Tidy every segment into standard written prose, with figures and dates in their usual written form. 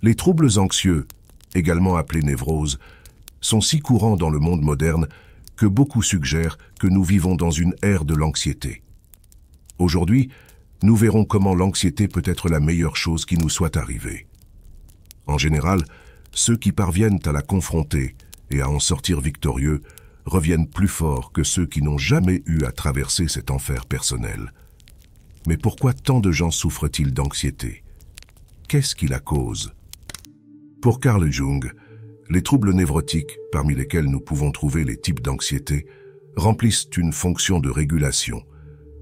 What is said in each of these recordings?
Les troubles anxieux, également appelés névroses, sont si courants dans le monde moderne que beaucoup suggèrent que nous vivons dans une ère de l'anxiété. Aujourd'hui, nous verrons comment l'anxiété peut être la meilleure chose qui nous soit arrivée. En général, ceux qui parviennent à la confronter et à en sortir victorieux reviennent plus forts que ceux qui n'ont jamais eu à traverser cet enfer personnel. Mais pourquoi tant de gens souffrent-ils d'anxiété? Qu'est-ce qui la cause? Pour Carl Jung, les troubles névrotiques, parmi lesquels nous pouvons trouver les types d'anxiété, remplissent une fonction de régulation.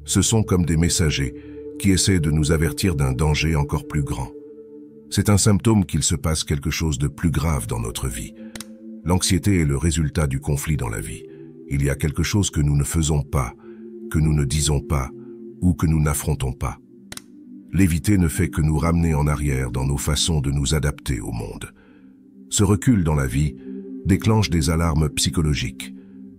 Ce sont comme des messagers qui essaient de nous avertir d'un danger encore plus grand. C'est un symptôme qu'il se passe quelque chose de plus grave dans notre vie. L'anxiété est le résultat du conflit dans la vie. Il y a quelque chose que nous ne faisons pas, que nous ne disons pas, ou que nous n'affrontons pas. L'éviter ne fait que nous ramener en arrière dans nos façons de nous adapter au monde. Ce recul dans la vie déclenche des alarmes psychologiques,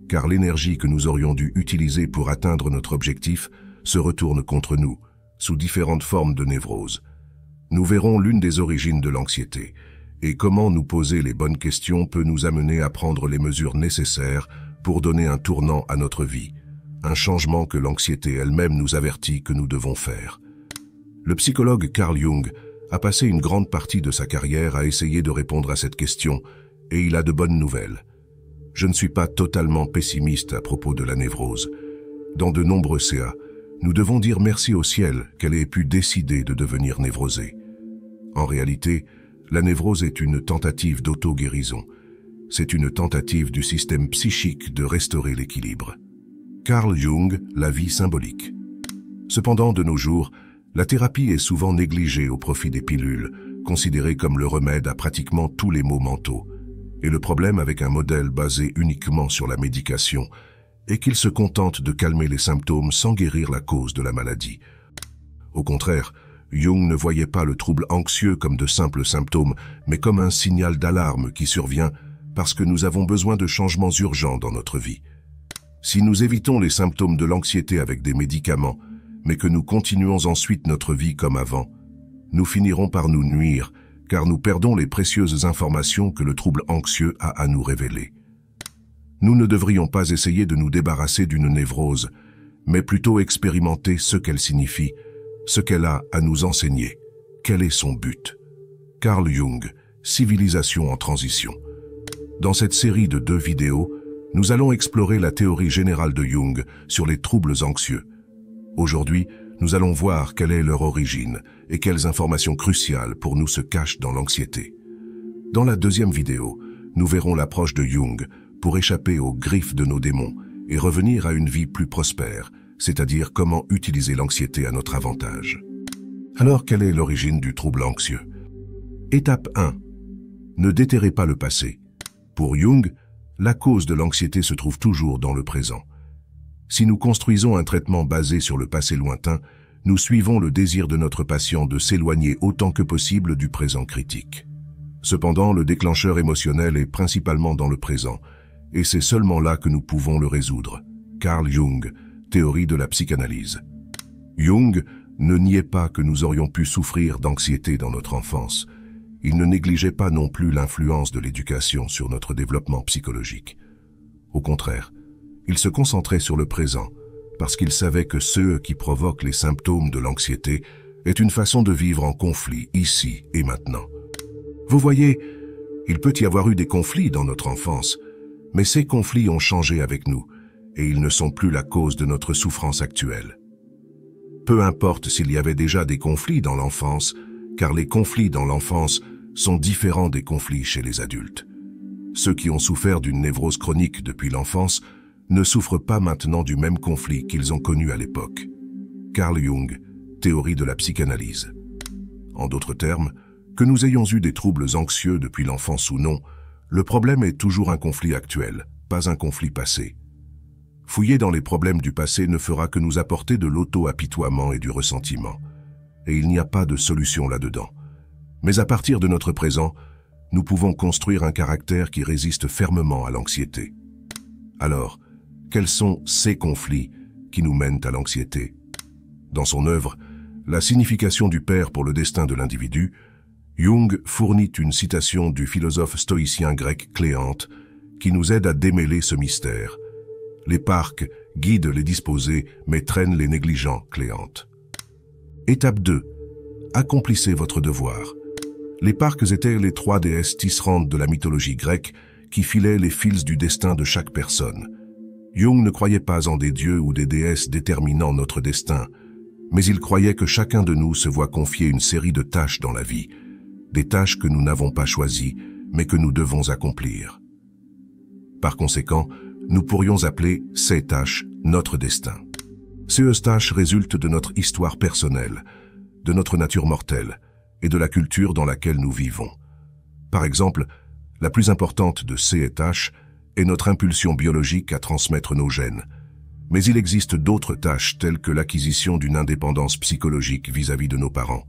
car l'énergie que nous aurions dû utiliser pour atteindre notre objectif se retourne contre nous, sous différentes formes de névrose. Nous verrons l'une des origines de l'anxiété, et comment nous poser les bonnes questions peut nous amener à prendre les mesures nécessaires pour donner un tournant à notre vie, un changement que l'anxiété elle-même nous avertit que nous devons faire. Le psychologue Carl Jung a passé une grande partie de sa carrière à essayer de répondre à cette question, et il a de bonnes nouvelles. Je ne suis pas totalement pessimiste à propos de la névrose. Dans de nombreux CA, nous devons dire merci au ciel qu'elle ait pu décider de devenir névrosée. En réalité, la névrose est une tentative d'auto-guérison. C'est une tentative du système psychique de restaurer l'équilibre. Carl Jung, la vie symbolique. Cependant, de nos jours, la thérapie est souvent négligée au profit des pilules, considérées comme le remède à pratiquement tous les maux mentaux. Et le problème avec un modèle basé uniquement sur la médication est qu'il se contente de calmer les symptômes sans guérir la cause de la maladie. Au contraire, Jung ne voyait pas le trouble anxieux comme de simples symptômes, mais comme un signal d'alarme qui survient parce que nous avons besoin de changements urgents dans notre vie. Si nous évitons les symptômes de l'anxiété avec des médicaments, mais que nous continuons ensuite notre vie comme avant, nous finirons par nous nuire, car nous perdons les précieuses informations que le trouble anxieux a à nous révéler. Nous ne devrions pas essayer de nous débarrasser d'une névrose, mais plutôt expérimenter ce qu'elle signifie, ce qu'elle a à nous enseigner. Quel est son but? Carl Jung, Civilisation en transition. Dans cette série de 2 vidéos, nous allons explorer la théorie générale de Jung sur les troubles anxieux. Aujourd'hui, nous allons voir quelle est leur origine et quelles informations cruciales pour nous se cachent dans l'anxiété. Dans la 2e vidéo, nous verrons l'approche de Jung pour échapper aux griffes de nos démons et revenir à une vie plus prospère, c'est-à-dire comment utiliser l'anxiété à notre avantage. Alors, quelle est l'origine du trouble anxieux? Étape 1. Ne déterrez pas le passé. Pour Jung, la cause de l'anxiété se trouve toujours dans le présent. Si nous construisons un traitement basé sur le passé lointain, nous suivons le désir de notre patient de s'éloigner autant que possible du présent critique. Cependant, le déclencheur émotionnel est principalement dans le présent, et c'est seulement là que nous pouvons le résoudre. Carl Jung, théorie de la psychanalyse. Jung ne niait pas que nous aurions pu souffrir d'anxiété dans notre enfance. Il ne négligeait pas non plus l'influence de l'éducation sur notre développement psychologique. Au contraire, il se concentrait sur le présent, parce qu'il savait que ce qui provoque les symptômes de l'anxiété est une façon de vivre en conflit ici et maintenant. Vous voyez, il peut y avoir eu des conflits dans notre enfance, mais ces conflits ont changé avec nous, et ils ne sont plus la cause de notre souffrance actuelle. Peu importe s'il y avait déjà des conflits dans l'enfance, car les conflits dans l'enfance sont différents des conflits chez les adultes. Ceux qui ont souffert d'une névrose chronique depuis l'enfance ne souffrent pas maintenant du même conflit qu'ils ont connu à l'époque. Carl Jung, théorie de la psychanalyse. En d'autres termes, que nous ayons eu des troubles anxieux depuis l'enfance ou non, le problème est toujours un conflit actuel, pas un conflit passé. Fouiller dans les problèmes du passé ne fera que nous apporter de l'auto-apitoiement et du ressentiment. Et il n'y a pas de solution là-dedans. Mais à partir de notre présent, nous pouvons construire un caractère qui résiste fermement à l'anxiété. Alors, quels sont ces conflits qui nous mènent à l'anxiété? Dans son œuvre, La signification du Père pour le destin de l'individu, Jung fournit une citation du philosophe stoïcien grec Cléante qui nous aide à démêler ce mystère. Les parques guident les disposés mais traînent les négligents, Cléante. Étape 2. Accomplissez votre devoir. Les parques étaient les 3 déesses tisserandes de la mythologie grecque qui filaient les fils du destin de chaque personne. Jung ne croyait pas en des dieux ou des déesses déterminant notre destin, mais il croyait que chacun de nous se voit confier une série de tâches dans la vie, des tâches que nous n'avons pas choisies, mais que nous devons accomplir. Par conséquent, nous pourrions appeler ces tâches notre destin. Ces tâches résultent de notre histoire personnelle, de notre nature mortelle et de la culture dans laquelle nous vivons. Par exemple, la plus importante de ces tâches est notre impulsion biologique à transmettre nos gènes. Mais il existe d'autres tâches telles que l'acquisition d'une indépendance psychologique vis-à-vis de nos parents,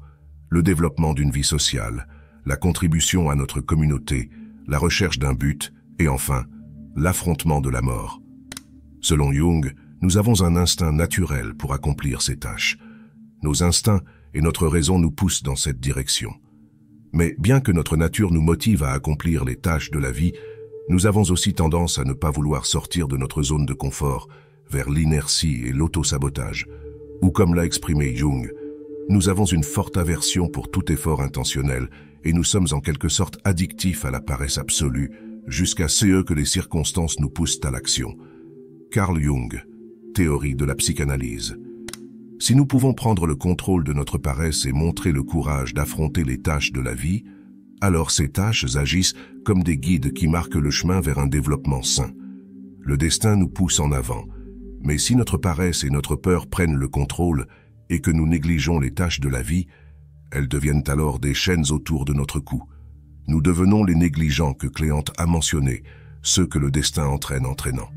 le développement d'une vie sociale, la contribution à notre communauté, la recherche d'un but et enfin, l'affrontement de la mort. Selon Jung, nous avons un instinct naturel pour accomplir ces tâches. Nos instincts et notre raison nous poussent dans cette direction. Mais bien que notre nature nous motive à accomplir les tâches de la vie, nous avons aussi tendance à ne pas vouloir sortir de notre zone de confort vers l'inertie et l'auto-sabotage. Ou comme l'a exprimé Jung, nous avons une forte aversion pour tout effort intentionnel et nous sommes en quelque sorte addictifs à la paresse absolue jusqu'à ce que les circonstances nous poussent à l'action. Carl Jung, théorie de la psychanalyse. Si nous pouvons prendre le contrôle de notre paresse et montrer le courage d'affronter les tâches de la vie, alors ces tâches agissent comme des guides qui marquent le chemin vers un développement sain. Le destin nous pousse en avant, mais si notre paresse et notre peur prennent le contrôle et que nous négligeons les tâches de la vie, elles deviennent alors des chaînes autour de notre cou. Nous devenons les négligents que Cléante a mentionnés, ceux que le destin entraîne entraînant.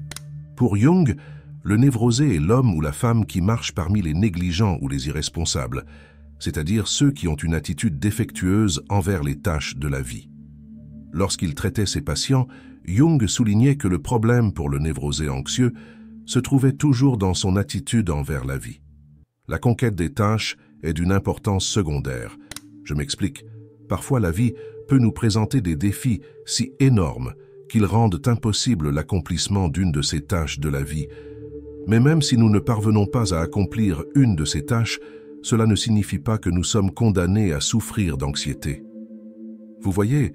Pour Jung, le névrosé est l'homme ou la femme qui marche parmi les négligents ou les irresponsables, c'est-à-dire ceux qui ont une attitude défectueuse envers les tâches de la vie. Lorsqu'il traitait ses patients, Jung soulignait que le problème pour le névrosé anxieux se trouvait toujours dans son attitude envers la vie. La conquête des tâches est d'une importance secondaire. Je m'explique. Parfois la vie peut nous présenter des défis si énormes qu'ils rendent impossible l'accomplissement d'une de ces tâches de la vie. Mais même si nous ne parvenons pas à accomplir une de ces tâches, cela ne signifie pas que nous sommes condamnés à souffrir d'anxiété. Vous voyez,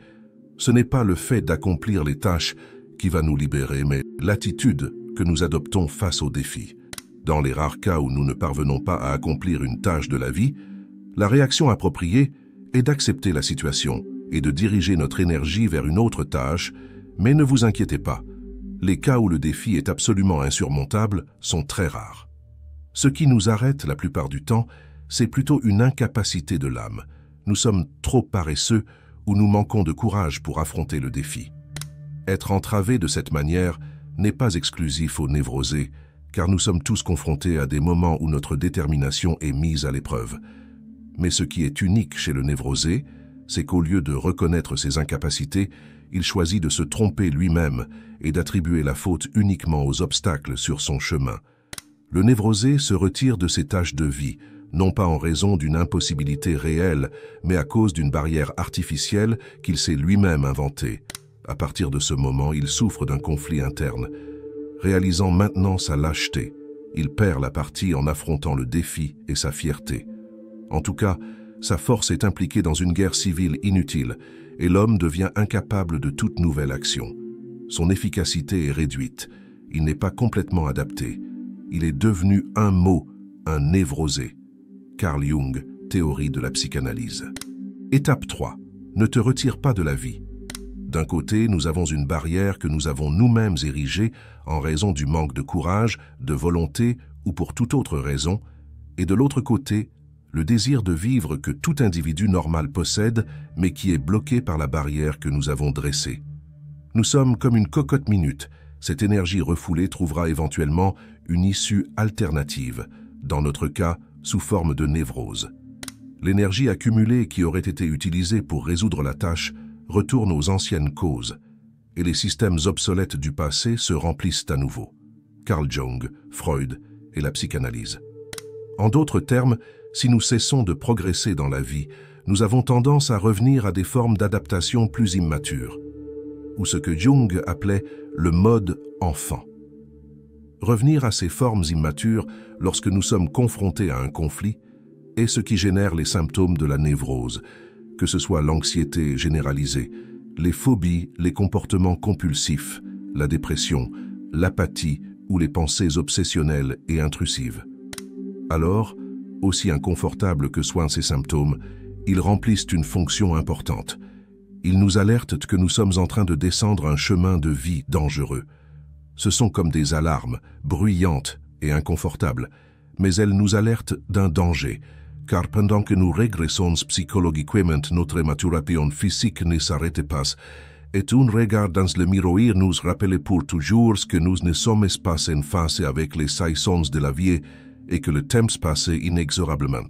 ce n'est pas le fait d'accomplir les tâches qui va nous libérer, mais l'attitude que nous adoptons face aux défis. Dans les rares cas où nous ne parvenons pas à accomplir une tâche de la vie, la réaction appropriée est d'accepter la situation et de diriger notre énergie vers une autre tâche, mais ne vous inquiétez pas, les cas où le défi est absolument insurmontable sont très rares. Ce qui nous arrête la plupart du temps, c'est plutôt une incapacité de l'âme. Nous sommes trop paresseux ou nous manquons de courage pour affronter le défi. Être entravé de cette manière n'est pas exclusif aux névrosés, car nous sommes tous confrontés à des moments où notre détermination est mise à l'épreuve. Mais ce qui est unique chez le névrosé, c'est qu'au lieu de reconnaître ses incapacités, il choisit de se tromper lui-même et d'attribuer la faute uniquement aux obstacles sur son chemin. Le névrosé se retire de ses tâches de vie, non pas en raison d'une impossibilité réelle, mais à cause d'une barrière artificielle qu'il s'est lui-même inventée. À partir de ce moment, il souffre d'un conflit interne. Réalisant maintenant sa lâcheté, il perd la partie en affrontant le défi et sa fierté. En tout cas, sa force est impliquée dans une guerre civile inutile et l'homme devient incapable de toute nouvelle action. Son efficacité est réduite, il n'est pas complètement adapté. Il est devenu un mot, un névrosé. Carl Jung, théorie de la psychanalyse. Étape 3. Ne te retire pas de la vie. D'un côté, nous avons une barrière que nous avons nous-mêmes érigée en raison du manque de courage, de volonté ou pour toute autre raison, et de l'autre côté, le désir de vivre que tout individu normal possède, mais qui est bloqué par la barrière que nous avons dressée. Nous sommes comme une cocotte minute. Cette énergie refoulée trouvera éventuellement une issue alternative, dans notre cas, sous forme de névrose. L'énergie accumulée qui aurait été utilisée pour résoudre la tâche retourne aux anciennes causes, et les systèmes obsolètes du passé se remplissent à nouveau. Carl Jung, Freud et la psychanalyse. En d'autres termes, si nous cessons de progresser dans la vie, nous avons tendance à revenir à des formes d'adaptation plus immatures, ou ce que Jung appelait le mode enfant. Revenir à ces formes immatures lorsque nous sommes confrontés à un conflit est ce qui génère les symptômes de la névrose, que ce soit l'anxiété généralisée, les phobies, les comportements compulsifs, la dépression, l'apathie ou les pensées obsessionnelles et intrusives. Alors, aussi inconfortables que soient ces symptômes, ils remplissent une fonction importante. Ils nous alertent que nous sommes en train de descendre un chemin de vie dangereux. Ce sont comme des alarmes, bruyantes et inconfortables, mais elles nous alertent d'un danger, car pendant que nous régressons psychologiquement, notre maturation physique ne s'arrête pas, et un regard dans le miroir nous rappelle pour toujours que nous ne sommes pas en face avec les saisons de la vie et que le temps passe inexorablement.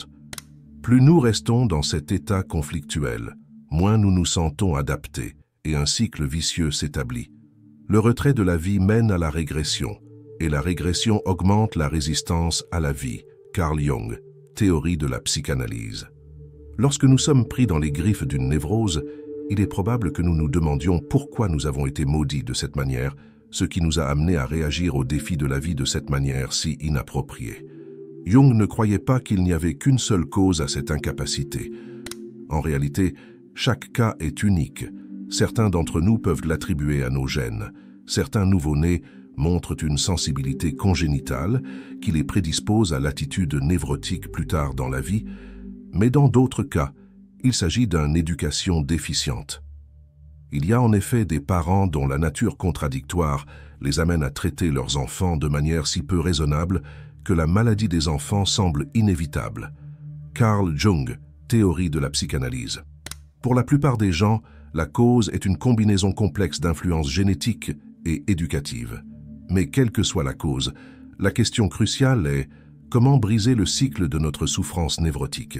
Plus nous restons dans cet état conflictuel, moins nous nous sentons adaptés et un cycle vicieux s'établit. Le retrait de la vie mène à la régression, et la régression augmente la résistance à la vie. Carl Jung, théorie de la psychanalyse. Lorsque nous sommes pris dans les griffes d'une névrose, il est probable que nous nous demandions pourquoi nous avons été maudits de cette manière, ce qui nous a amenés à réagir aux défis de la vie de cette manière si inappropriée. Jung ne croyait pas qu'il n'y avait qu'une seule cause à cette incapacité. En réalité, chaque cas est unique. Certains d'entre nous peuvent l'attribuer à nos gènes. Certains nouveau-nés montrent une sensibilité congénitale qui les prédispose à l'attitude névrotique plus tard dans la vie, mais dans d'autres cas, il s'agit d'une éducation déficiente. Il y a en effet des parents dont la nature contradictoire les amène à traiter leurs enfants de manière si peu raisonnable que la maladie des enfants semble inévitable. Carl Jung, théorie de la psychanalyse. Pour la plupart des gens, la cause est une combinaison complexe d'influences génétiques et éducatives. Mais quelle que soit la cause, la question cruciale est comment briser le cycle de notre souffrance névrotique.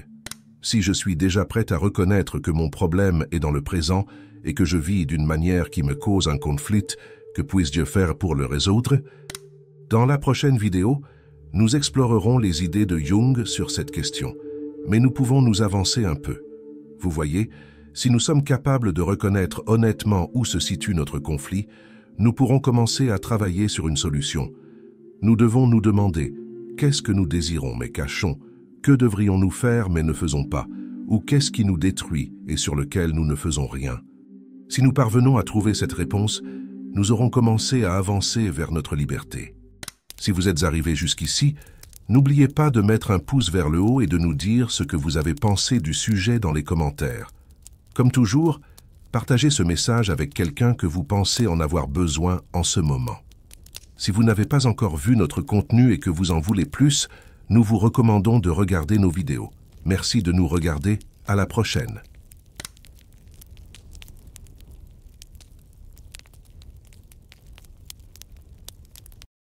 Si je suis déjà prête à reconnaître que mon problème est dans le présent et que je vis d'une manière qui me cause un conflit, que puis-je faire pour le résoudre? Dans la prochaine vidéo, nous explorerons les idées de Jung sur cette question, mais nous pouvons nous avancer un peu. Vous voyez, si nous sommes capables de reconnaître honnêtement où se situe notre conflit, nous pourrons commencer à travailler sur une solution. Nous devons nous demander qu'est-ce que nous désirons mais cachons, que devrions-nous faire mais ne faisons pas, ou qu'est-ce qui nous détruit et sur lequel nous ne faisons rien. Si nous parvenons à trouver cette réponse, nous aurons commencé à avancer vers notre liberté. Si vous êtes arrivé jusqu'ici, n'oubliez pas de mettre un pouce vers le haut et de nous dire ce que vous avez pensé du sujet dans les commentaires. Comme toujours, partagez ce message avec quelqu'un que vous pensez en avoir besoin en ce moment. Si vous n'avez pas encore vu notre contenu et que vous en voulez plus, nous vous recommandons de regarder nos vidéos. Merci de nous regarder, à la prochaine.